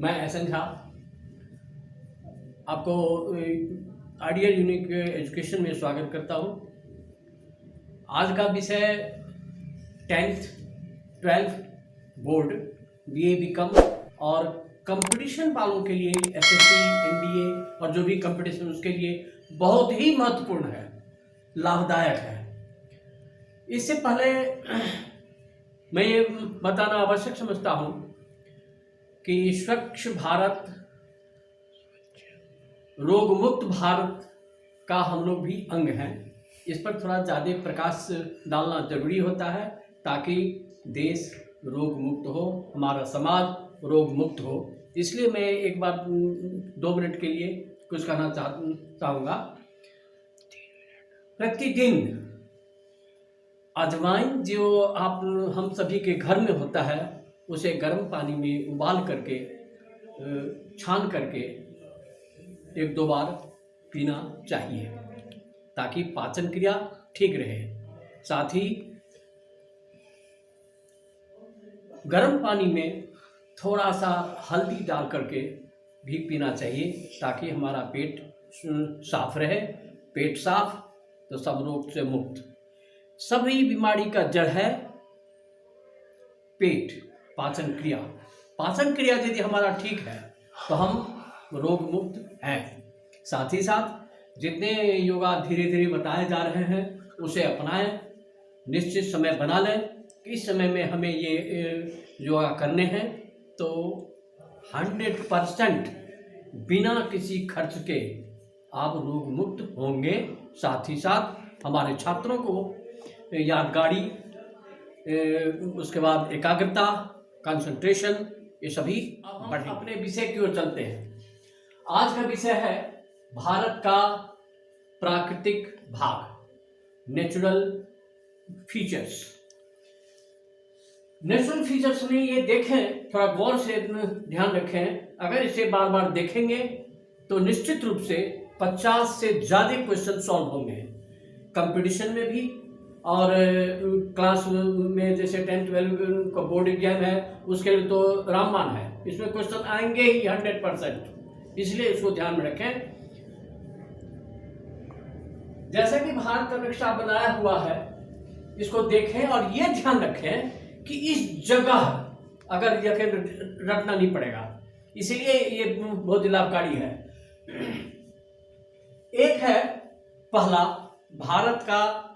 मैं एहसन झा आपको ideal unique education में स्वागत करता हूं। आज का विषय 10th 12th board BA BCom और कंपटीशन वालों के लिए एसएससी एनडीए और जो भी कंपटीशन उसके लिए बहुत ही महत्वपूर्ण है, लाभदायक है। इससे पहले मैं ये बताना आवश्यक समझता हूं कि स्वच्छ भारत, रोग मुक्त भारत का हम लोग भी अंग हैं। इस पर थोड़ा ज़्यादा प्रकाश डालना जरूरी होता है ताकि देश रोग मुक्त हो, हमारा समाज रोग मुक्त हो। इसलिए मैं एक बार 2 मिनट के लिए कुछ कहना चाहूँगा। प्रतिदिन अजवाइन जो हम सभी के घर में होता है, उसे गर्म पानी में उबाल करके छान करके 1-2 बार पीना चाहिए ताकि पाचन क्रिया ठीक रहे। साथ ही गर्म पानी में थोड़ा सा हल्दी डाल करके भी पीना चाहिए ताकि हमारा पेट साफ रहे। पेट साफ तो सब रोग से मुक्त। सभी बीमारी का जड़ है पेट, पाचन क्रिया। पाचन क्रिया यदि हमारा ठीक है तो हम रोग मुक्त हैं। साथ ही साथ जितने योगा धीरे धीरे बताए जा रहे हैं उसे अपनाएं। निश्चित समय बना लें कि इस समय में हमें ये योगा करने हैं, तो 100% बिना किसी खर्च के आप रोग मुक्त होंगे। साथ ही साथ हमारे छात्रों को यादगारी, उसके बाद एकाग्रता, कंसंट्रेशन, ये सभी बढ़े। अपने विषय की ओर चलते हैं। आज का विषय है भारत का प्राकृतिक भाग, नेचुरल फीचर्स। नेचुरल फीचर्स में ये देखें, थोड़ा गौर से ध्यान रखें। अगर इसे बार बार देखेंगे तो निश्चित रूप से 50 से ज़्यादा क्वेश्चन सॉल्व होंगे। कंपटीशन में भी और क्लास में जैसे 10th 12th का बोर्ड एग्जाम है उसके लिए तो रामबाण है, इसमें क्वेश्चन आएंगे ही 100%। इसलिए इसको ध्यान में रखें। जैसा कि भारत का नक्शा बनाया हुआ है, इसको देखें और ये ध्यान रखें कि इस जगह अगर यह रटना नहीं पड़ेगा, इसीलिए ये बहुत लाभकारी है। एक है पहला, भारत का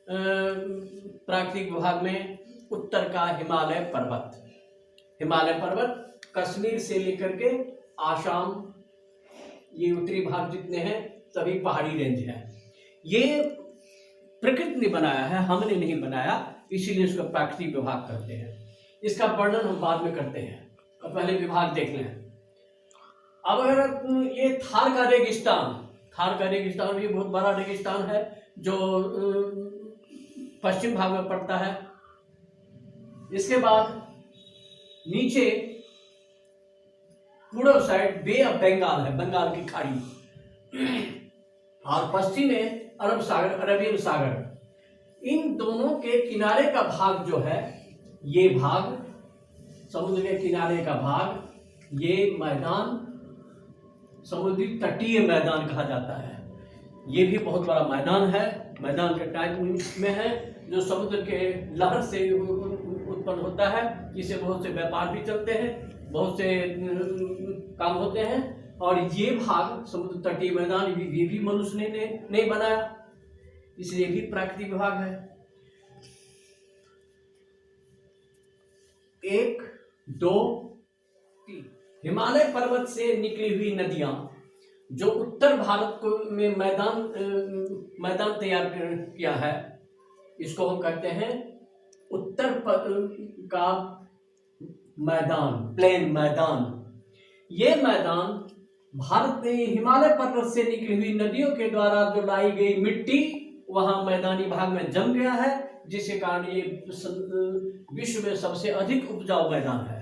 प्राकृतिक विभाग में उत्तर का हिमालय पर्वत। हिमालय पर्वत कश्मीर से लेकर के आसाम, ये उत्तरी भाग जितने हैं सभी पहाड़ी रेंज हैं। ये प्रकृति ने बनाया है, हमने नहीं बनाया, इसीलिए इसका प्राकृतिक विभाग करते हैं। इसका वर्णन हम बाद में करते हैं, और पहले विभाग देख लें। अब अगर ये थार का रेगिस्तान भी बहुत बड़ा रेगिस्तान है जो पश्चिम भाग में पड़ता है। इसके बाद नीचे पूर्व साइड बे ऑफ बंगाल है, बंगाल की खाड़ी, और पश्चिम में अरबियन सागर। इन दोनों के किनारे का भाग जो है, ये भाग समुद्र के किनारे का भाग, ये मैदान समुद्री तटीय मैदान कहा जाता है। ये भी बहुत बड़ा मैदान है, मैदान के टाइप में है, जो समुद्र के लहर से उत्पन्न होता है। इससे बहुत से व्यापार भी चलते हैं, बहुत से काम होते हैं। और ये भाग समुद्र तटीय मैदान भी मनुष्य ने नहीं बनाया, इसलिए भी प्राकृतिक विभाग है। 1 2 3 हिमालय पर्वत से निकली हुई नदियां जो उत्तर भारत को में मैदान तैयार किया है, इसको हम कहते हैं उत्तर का मैदान, प्लेन मैदान। ये मैदान भारत में हिमालय पर्वत से निकली हुई नदियों के द्वारा जो लाई गई मिट्टी वहां मैदानी भाग में जम गया है, जिसके कारण ये विश्व में सबसे अधिक उपजाऊ मैदान है।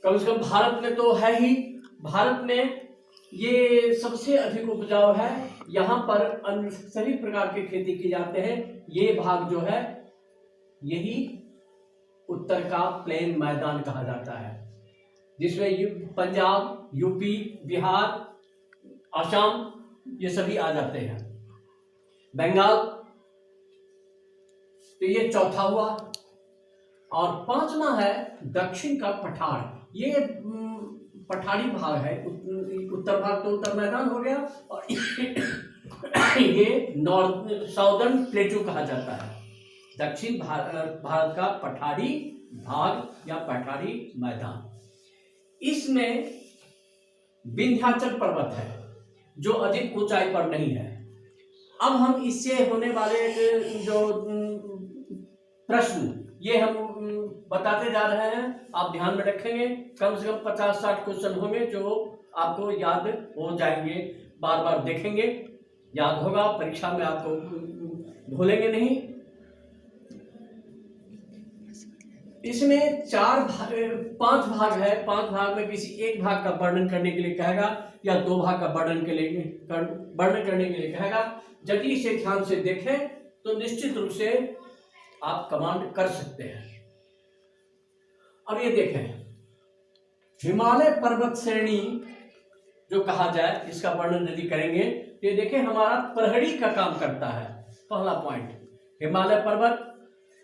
कम से कम भारत में तो है ही, भारत में ये सबसे अधिक उपजाऊ है। यहाँ पर अन्य सभी प्रकार की खेती की जाते हैं। ये भाग जो है यही उत्तर का प्लेन मैदान कहा जाता है। जिसमें पंजाब, यूपी, बिहार, असम ये सभी आ जाते हैं, बंगाल। तो ये चौथा हुआ। और पांचवा है दक्षिण का पठार। ये पठारी भाग है। उत्तर भाग तो उत्तर मैदान हो गया, और ये नॉर्थ साउदर्न प्लेटू कहा जाता है। दक्षिण भारत का पठारी भाग या पठारी मैदान, इसमें विंध्याचल पर्वत है जो अधिक ऊंचाई पर नहीं है। अब हम इससे होने वाले जो प्रश्न ये हम बताते जा रहे हैं, आप ध्यान में रखेंगे। कम से कम 50-60 क्वेश्चन होंगे जो आपको याद हो जाएंगे, बार बार देखेंगे, याद होगा, परीक्षा में आपको भूलेंगे नहीं। इसमें 5 भाग है। 5 भाग में किसी एक भाग का वर्णन करने के लिए कहेगा या 2 भाग का वर्णन करने के लिए कहेगा। यदि इसे ध्यान से देखें तो निश्चित रूप से आप कमांड कर सकते हैं। अब ये देखें, हिमालय पर्वत श्रेणी जो कहा जाए, इसका वर्णन यदि करेंगे तो ये देखें हमारा प्रहरी का काम करता है। पहला पॉइंट, हिमालय पर्वत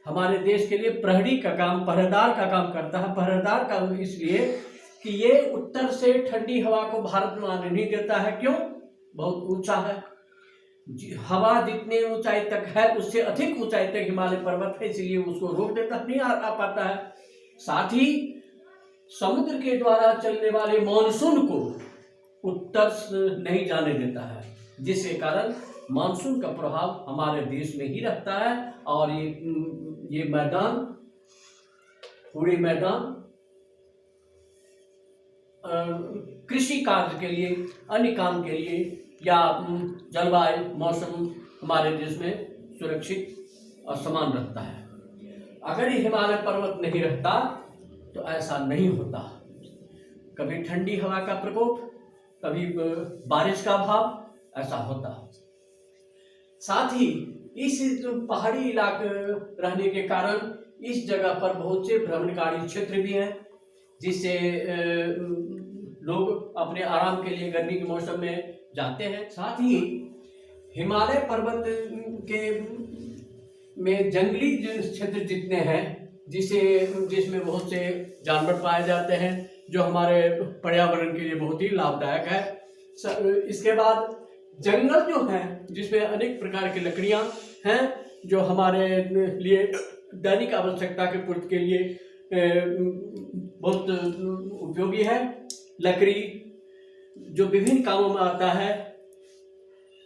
हमारे देश के लिए प्रहरी का काम, पहरेदार का काम करता है। पहरेदार का इसलिए कि ये उत्तर से ठंडी हवा को भारत में आने नहीं देता है। क्यों? बहुत ऊंचा है, हवा जितने ऊंचाई तक है उससे अधिक ऊंचाई तक हिमालय पर्वत है, इसलिए उसको रोक देता, नहीं आ पाता है। साथ ही समुद्र के द्वारा चलने वाले मानसून को उत्तर नहीं जाने देता है, जिसके कारण मानसून का प्रभाव हमारे देश में ही रहता है। और ये मैदान, पूरे मैदान कृषि कार्य के लिए, अन्य काम के लिए या जलवायु मौसम हमारे देश में सुरक्षित और समान रहता है। अगर ये हिमालय पर्वत नहीं रहता तो ऐसा नहीं होता। कभी ठंडी हवा का प्रकोप, कभी बारिश का अभाव, ऐसा होता। साथ ही इस पहाड़ी इलाके रहने के कारण इस जगह पर बहुत से भ्रमणकारी क्षेत्र भी हैं, जिससे लोग अपने आराम के लिए गर्मी के मौसम में जाते हैं। साथ ही हिमालय पर्वत के में जंगली क्षेत्र जितने हैं, जिसमें बहुत से जानवर पाए जाते हैं, जो हमारे पर्यावरण के लिए बहुत ही लाभदायक है। इसके बाद जंगल जो है, जिसमें अनेक प्रकार की लकड़ियां हैं, जो हमारे लिए दैनिक आवश्यकता के पूर्ति के लिए बहुत उपयोगी है। लकड़ी जो विभिन्न कामों में आता है,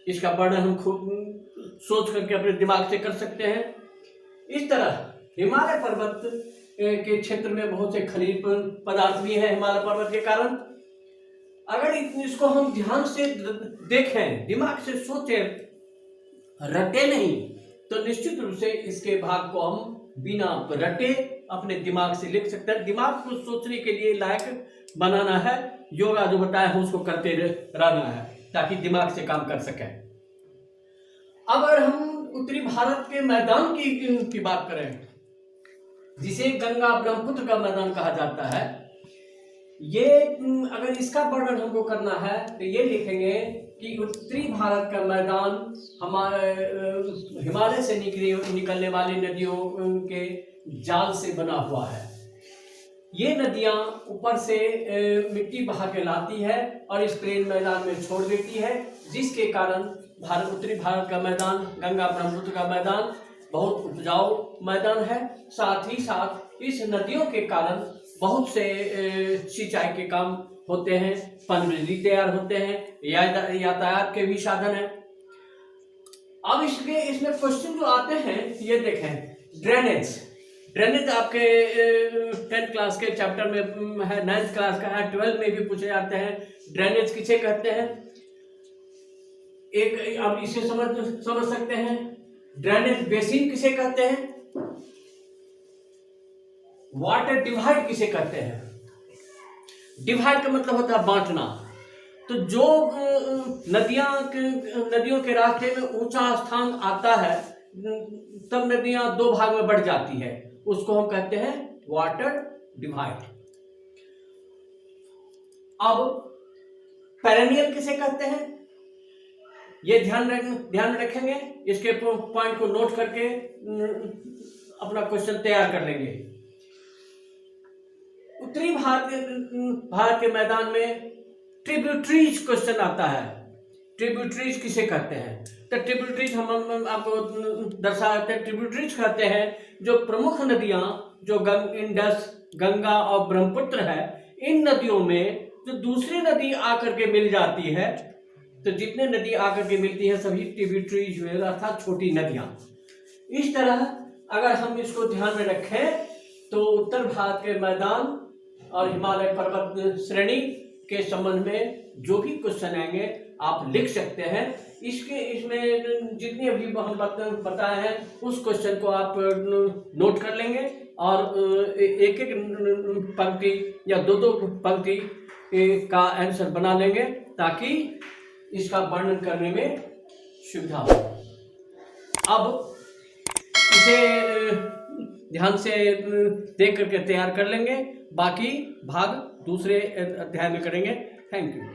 इसका वर्णन हम खुद सोच करके अपने दिमाग से कर सकते हैं। इस तरह हिमालय पर्वत के क्षेत्र में बहुत से खनिज पदार्थ भी हैं हिमालय पर्वत के कारण। अगर इसको हम ध्यान से देखें, दिमाग से सोचें, रटे नहीं, तो निश्चित रूप से इसके भाग को हम बिना रटे अपने दिमाग से लिख सकते हैं। दिमाग को सोचने के लिए लायक बनाना है, योगा जो बताया है उसको करते रहना है, ताकि दिमाग से काम कर सके। अब अगर हम उत्तरी भारत के मैदान की बात करें, जिसे गंगा ब्रह्मपुत्र का मैदान कहा जाता है, ये अगर इसका वर्णन हमको करना है तो ये लिखेंगे कि उत्तरी भारत का मैदान हमारे हिमालय से निकलने वाली नदियों के जाल से बना हुआ है। ये नदियां ऊपर से मिट्टी बहा के लाती है और इस प्लेन मैदान में छोड़ देती है, जिसके कारण उत्तरी भारत का मैदान, गंगा ब्रह्मपुत्र का मैदान बहुत उपजाऊ मैदान है। साथ ही साथ इस नदियों के कारण बहुत से सिंचाई के काम होते हैं, पनबिजली तैयार होते हैं, यातायात के भी साधन है। अब इसमें क्वेश्चन जो आते हैं, ये देखें, ड्रेनेज आपके 10th क्लास के चैप्टर में है, 9th क्लास का है, 12th में भी पूछे जाते हैं। ड्रेनेज किसे कहते हैं? एक आप इसे समझ सकते हैं। ड्रेनेज बेसिन किसे कहते हैं? वाटर डिवाइड किसे कहते हैं? डिवाइड का मतलब होता है बांटना। तो जो नदियों के रास्ते में ऊंचा स्थान आता है, तब नदियां 2 भाग में बढ़ जाती है, उसको हम कहते हैं वाटर डिवाइड। अब पेरेनियल किसे कहते हैं, ये ध्यान में रखेंगे, इसके पॉइंट को नोट करके अपना क्वेश्चन तैयार कर लेंगे। उत्तरी भारत के मैदान में ट्रिब्यूटरीज क्वेश्चन आता है। ट्रिब्यूटरीज किसे कहते हैं, तो ट्रिब्यूटरीज हम आपको दर्शाते हैं। ट्रिब्यूटरीज कहते हैं जो प्रमुख नदियां जो इंडस, गंगा और ब्रह्मपुत्र है, इन नदियों में जो दूसरी नदी आकर के मिल जाती है, तो जितने नदी आकर के मिलती है सभी ट्रिब्यूटरीज हुए, अर्थात छोटी नदियां। इस तरह अगर हम इसको ध्यान में रखें तो उत्तर भारत के मैदान और हिमालय पर्वत श्रेणी के संबंध में जो भी क्वेश्चन आएंगे आप लिख सकते हैं। इसमें जितने भी हम बताए हैं उस क्वेश्चन को आप नोट कर लेंगे और एक एक पंक्ति या दो पंक्ति का आंसर बना लेंगे ताकि इसका वर्णन करने में सुविधा हो। अब इसे ध्यान से देख करके तैयार कर लेंगे, बाकी भाग दूसरे अध्याय में करेंगे। Thank you.